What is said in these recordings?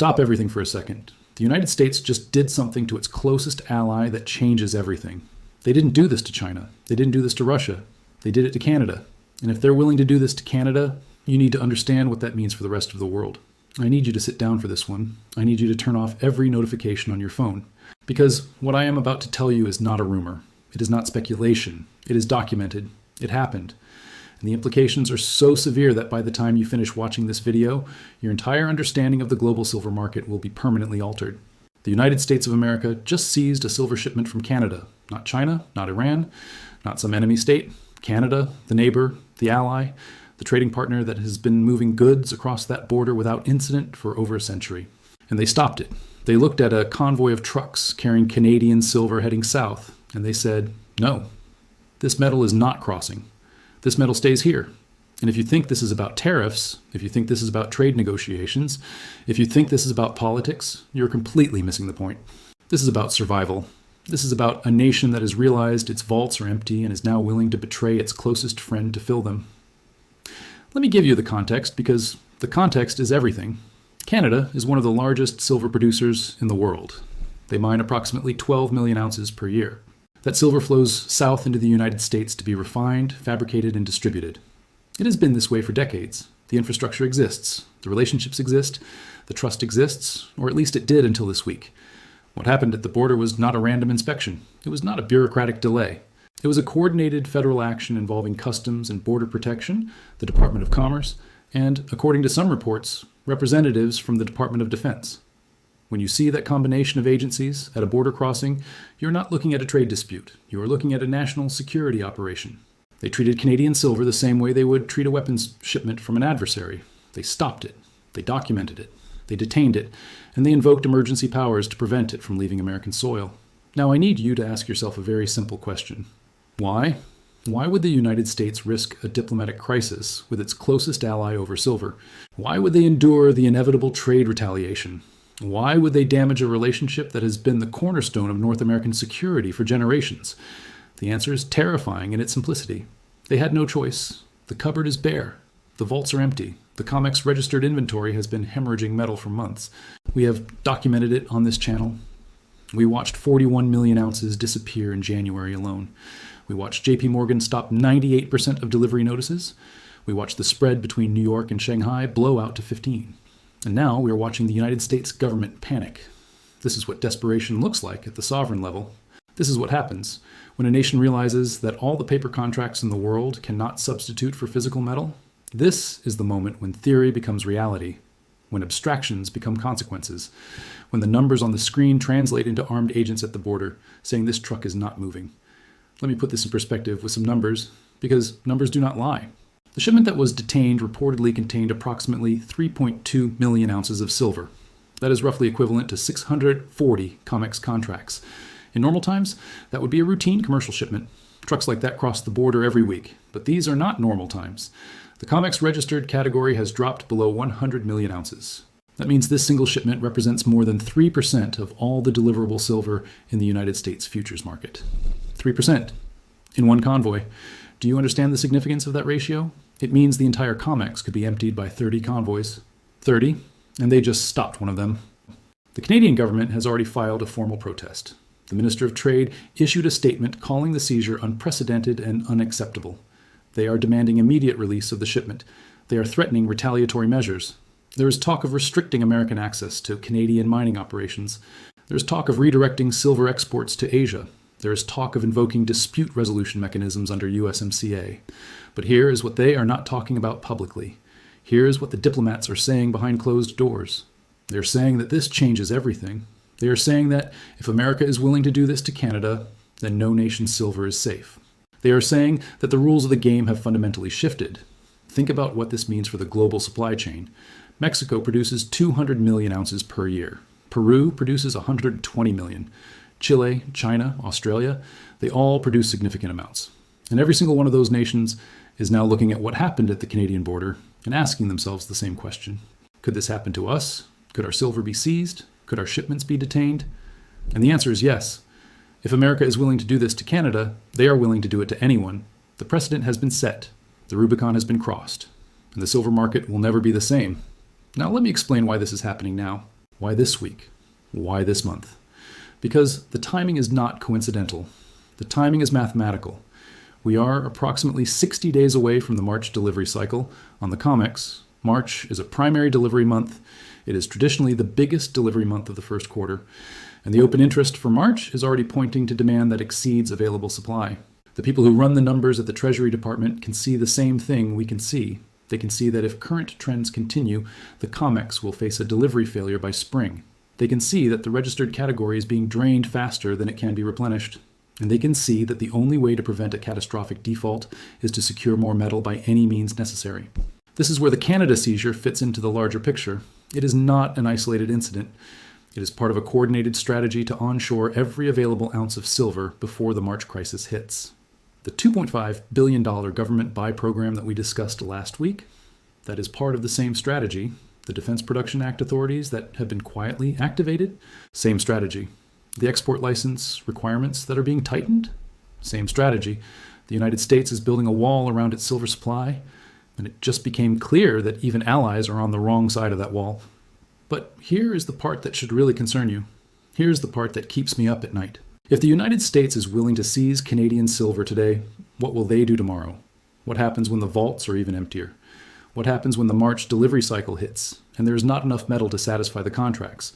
Stop everything for a second. The United States just did something to its closest ally that changes everything. They didn't do this to China. They didn't do this to Russia. They did it to Canada. And if they're willing to do this to Canada, you need to understand what that means for the rest of the world. I need you to sit down for this one. I need you to turn off every notification on your phone. Because what I am about to tell you is not a rumor. It is not speculation. It is documented. It happened. And the implications are so severe that by the time you finish watching this video, your entire understanding of the global silver market will be permanently altered. The United States of America just seized a silver shipment from Canada. Not China, not Iran, not some enemy state. Canada, the neighbor, the ally, the trading partner that has been moving goods across that border without incident for over a century. And they stopped it. They looked at a convoy of trucks carrying Canadian silver heading south, and they said, no, this metal is not crossing. This metal stays here. And if you think this is about tariffs, if you think this is about trade negotiations, if you think this is about politics, you're completely missing the point. This is about survival. This is about a nation that has realized its vaults are empty and is now willing to betray its closest friend to fill them. Let me give you the context, because the context is everything. Canada is one of the largest silver producers in the world. They mine approximately 12 million ounces per year. That silver flows south into the United States to be refined, fabricated, and distributed. It has been this way for decades. The infrastructure exists, the relationships exist, the trust exists, or at least it did until this week. What happened at the border was not a random inspection. It was not a bureaucratic delay. It was a coordinated federal action involving Customs and Border Protection, the Department of Commerce, and, according to some reports, representatives from the Department of Defense. When you see that combination of agencies at a border crossing, you're not looking at a trade dispute. You are looking at a national security operation. They treated Canadian silver the same way they would treat a weapons shipment from an adversary. They stopped it. They documented it. They detained it. And they invoked emergency powers to prevent it from leaving American soil. Now I need you to ask yourself a very simple question. Why? Why would the United States risk a diplomatic crisis with its closest ally over silver? Why would they endure the inevitable trade retaliation? Why would they damage a relationship that has been the cornerstone of North American security for generations? The answer is terrifying in its simplicity. They had no choice. The cupboard is bare. The vaults are empty. The COMEX registered inventory has been hemorrhaging metal for months. We have documented it on this channel. We watched 41 million ounces disappear in January alone. We watched JP Morgan stop 98% of delivery notices. We watched the spread between New York and Shanghai blow out to 15. And now we are watching the United States government panic. This is what desperation looks like at the sovereign level. This is what happens when a nation realizes that all the paper contracts in the world cannot substitute for physical metal. This is the moment when theory becomes reality, when abstractions become consequences, when the numbers on the screen translate into armed agents at the border saying this truck is not moving. Let me put this in perspective with some numbers, because numbers do not lie. The shipment that was detained reportedly contained approximately 3.2 million ounces of silver. That is roughly equivalent to 640 COMEX contracts. In normal times, that would be a routine commercial shipment. Trucks like that cross the border every week, but these are not normal times. The COMEX registered category has dropped below 100 million ounces. That means this single shipment represents more than 3% of all the deliverable silver in the United States futures market. 3% in one convoy. Do you understand the significance of that ratio? It means the entire COMEX could be emptied by 30 convoys. 30, and they just stopped one of them. The Canadian government has already filed a formal protest. The Minister of Trade issued a statement calling the seizure unprecedented and unacceptable. They are demanding immediate release of the shipment. They are threatening retaliatory measures. There is talk of restricting American access to Canadian mining operations. There is talk of redirecting silver exports to Asia. There is talk of invoking dispute resolution mechanisms under USMCA. But here is what they are not talking about publicly. Here is what the diplomats are saying behind closed doors. They are saying that this changes everything. They are saying that if America is willing to do this to Canada, then no nation's silver is safe. They are saying that the rules of the game have fundamentally shifted. Think about what this means for the global supply chain. Mexico produces 200 million ounces per year. Peru produces 120 million. Chile, China, Australia, they all produce significant amounts. And every single one of those nations is now looking at what happened at the Canadian border and asking themselves the same question. Could this happen to us? Could our silver be seized? Could our shipments be detained? And the answer is yes. If America is willing to do this to Canada, they are willing to do it to anyone. The precedent has been set. The Rubicon has been crossed. And the silver market will never be the same. Now let me explain why this is happening now. Why this week? Why this month? Because the timing is not coincidental. The timing is mathematical. We are approximately 60 days away from the March delivery cycle. On the COMEX, March is a primary delivery month. It is traditionally the biggest delivery month of the first quarter, and the open interest for March is already pointing to demand that exceeds available supply. The people who run the numbers at the Treasury Department can see the same thing we can see. They can see that if current trends continue, the COMEX will face a delivery failure by spring. They can see that the registered category is being drained faster than it can be replenished. And they can see that the only way to prevent a catastrophic default is to secure more metal by any means necessary. This is where the Canada seizure fits into the larger picture. It is not an isolated incident. It is part of a coordinated strategy to onshore every available ounce of silver before the March crisis hits. The $2.5 billion government buy program that we discussed last week, that is part of the same strategy. The Defense Production Act authorities that have been quietly activated, same strategy. The export license requirements that are being tightened, same strategy. The United States is building a wall around its silver supply, and it just became clear that even allies are on the wrong side of that wall. But here is the part that should really concern you. Here's the part that keeps me up at night. If the United States is willing to seize Canadian silver today, what will they do tomorrow? What happens when the vaults are even emptier? What happens when the March delivery cycle hits and there is not enough metal to satisfy the contracts?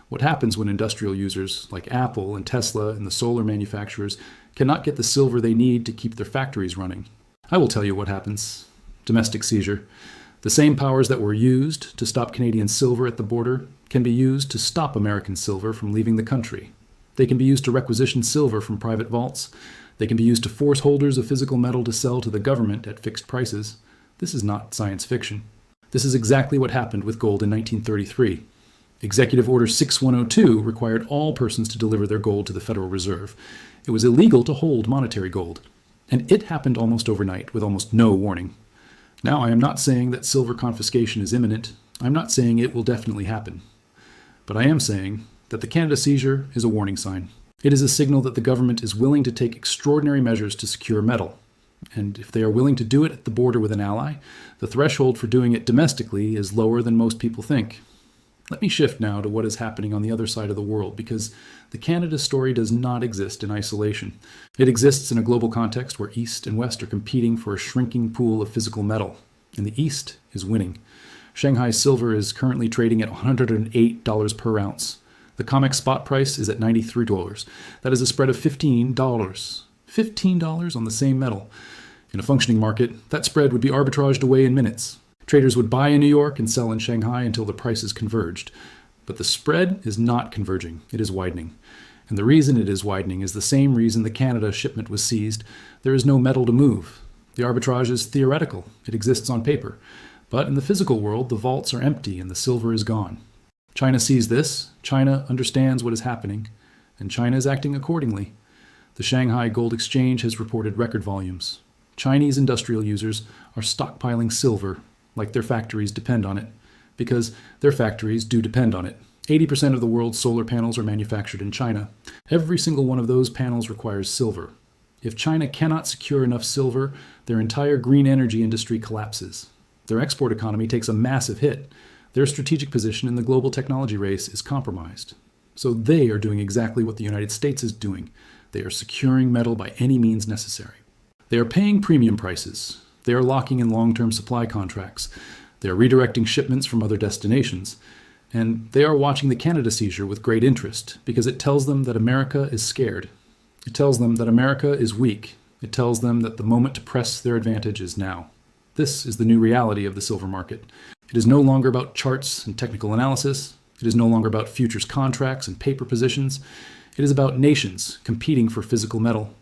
What happens when industrial users like Apple and Tesla and the solar manufacturers cannot get the silver they need to keep their factories running? I will tell you what happens. Domestic seizure. The same powers that were used to stop Canadian silver at the border can be used to stop American silver from leaving the country. They can be used to requisition silver from private vaults. They can be used to force holders of physical metal to sell to the government at fixed prices. This is not science fiction. This is exactly what happened with gold in 1933. Executive Order 6102 required all persons to deliver their gold to the Federal Reserve. It was illegal to hold monetary gold. And it happened almost overnight with almost no warning. Now, I am not saying that silver confiscation is imminent. I'm not saying it will definitely happen. But I am saying that the Canada seizure is a warning sign. It is a signal that the government is willing to take extraordinary measures to secure metal. And if they are willing to do it at the border with an ally, the threshold for doing it domestically is lower than most people think. Let me shift now to what is happening on the other side of the world, because the Canada story does not exist in isolation. It exists in a global context where East and West are competing for a shrinking pool of physical metal, and the East is winning. Shanghai silver is currently trading at $108 per ounce. The COMEX spot price is at $93. That is a spread of $15. $15 on the same metal. In a functioning market, that spread would be arbitraged away in minutes. Traders would buy in New York and sell in Shanghai until the prices converged. But the spread is not converging, it is widening. And the reason it is widening is the same reason the Canada shipment was seized. There is no metal to move. The arbitrage is theoretical, it exists on paper. But in the physical world, the vaults are empty and the silver is gone. China sees this, China understands what is happening, and China is acting accordingly. The Shanghai Gold Exchange has reported record volumes. Chinese industrial users are stockpiling silver like their factories depend on it, because their factories do depend on it. 80% of the world's solar panels are manufactured in China. Every single one of those panels requires silver. If China cannot secure enough silver, their entire green energy industry collapses. Their export economy takes a massive hit. Their strategic position in the global technology race is compromised. So they are doing exactly what the United States is doing. They are securing metal by any means necessary. They are paying premium prices. They are locking in long-term supply contracts. They are redirecting shipments from other destinations. And they are watching the Canada seizure with great interest because it tells them that America is scared. It tells them that America is weak. It tells them that the moment to press their advantage is now. This is the new reality of the silver market. It is no longer about charts and technical analysis. It is no longer about futures contracts and paper positions. It is about nations competing for physical metal.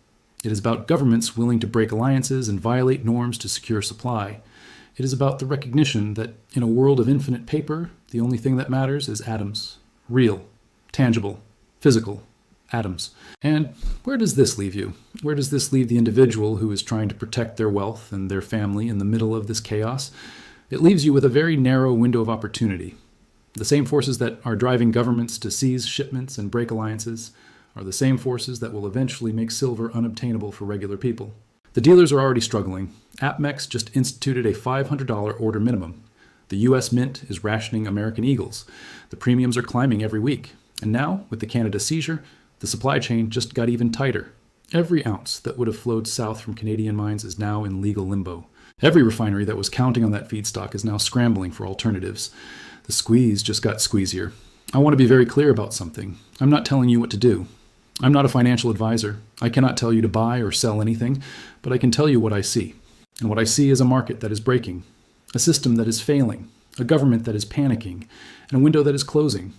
It is about governments willing to break alliances and violate norms to secure supply. It is about the recognition that in a world of infinite paper, the only thing that matters is atoms. Real, tangible, physical atoms. And where does this leave you? Where does this leave the individual who is trying to protect their wealth and their family in the middle of this chaos? It leaves you with a very narrow window of opportunity. The same forces that are driving governments to seize shipments and break alliances are the same forces that will eventually make silver unobtainable for regular people. The dealers are already struggling. APMEX just instituted a $500 order minimum. The U.S. Mint is rationing American Eagles. The premiums are climbing every week. And now, with the Canada seizure, the supply chain just got even tighter. Every ounce that would have flowed south from Canadian mines is now in legal limbo. Every refinery that was counting on that feedstock is now scrambling for alternatives. The squeeze just got squeezier. I want to be very clear about something. I'm not telling you what to do. I'm not a financial advisor. I cannot tell you to buy or sell anything, but I can tell you what I see. And what I see is a market that is breaking, a system that is failing, a government that is panicking, and a window that is closing.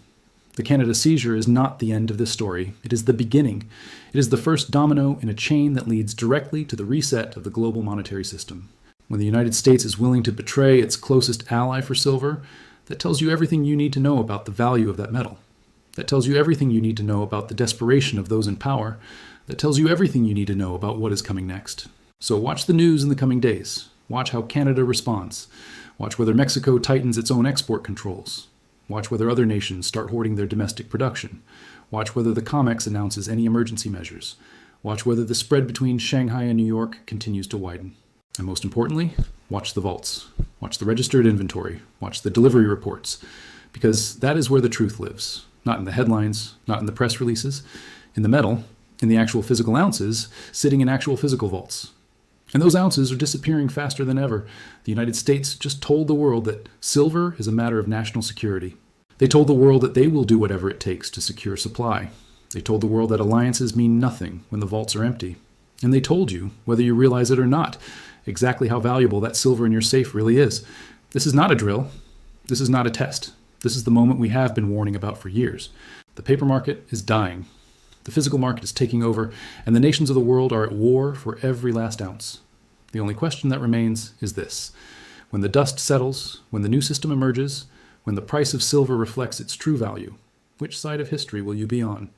The Canada seizure is not the end of this story. It is the beginning. It is the first domino in a chain that leads directly to the reset of the global monetary system. When the United States is willing to betray its closest ally for silver, that tells you everything you need to know about the value of that metal. That tells you everything you need to know about the desperation of those in power. That tells you everything you need to know about what is coming next. So watch the news in the coming days. Watch how Canada responds. Watch whether Mexico tightens its own export controls. Watch whether other nations start hoarding their domestic production. Watch whether the COMEX announces any emergency measures. Watch whether the spread between Shanghai and New York continues to widen. And most importantly, watch the vaults. Watch the registered inventory. Watch the delivery reports. Because that is where the truth lives. Not in the headlines, not in the press releases, in the metal, in the actual physical ounces, sitting in actual physical vaults. And those ounces are disappearing faster than ever. The United States just told the world that silver is a matter of national security. They told the world that they will do whatever it takes to secure supply. They told the world that alliances mean nothing when the vaults are empty. And they told you, whether you realize it or not, exactly how valuable that silver in your safe really is. This is not a drill. This is not a test. This is the moment we have been warning about for years. The paper market is dying. The physical market is taking over, and the nations of the world are at war for every last ounce. The only question that remains is this. When the dust settles, when the new system emerges, when the price of silver reflects its true value, which side of history will you be on?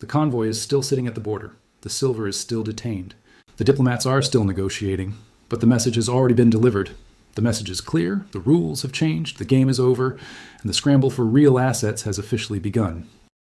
The convoy is still sitting at the border. The silver is still detained. The diplomats are still negotiating, but the message has already been delivered. The message is clear, the rules have changed, the game is over, and the scramble for real assets has officially begun.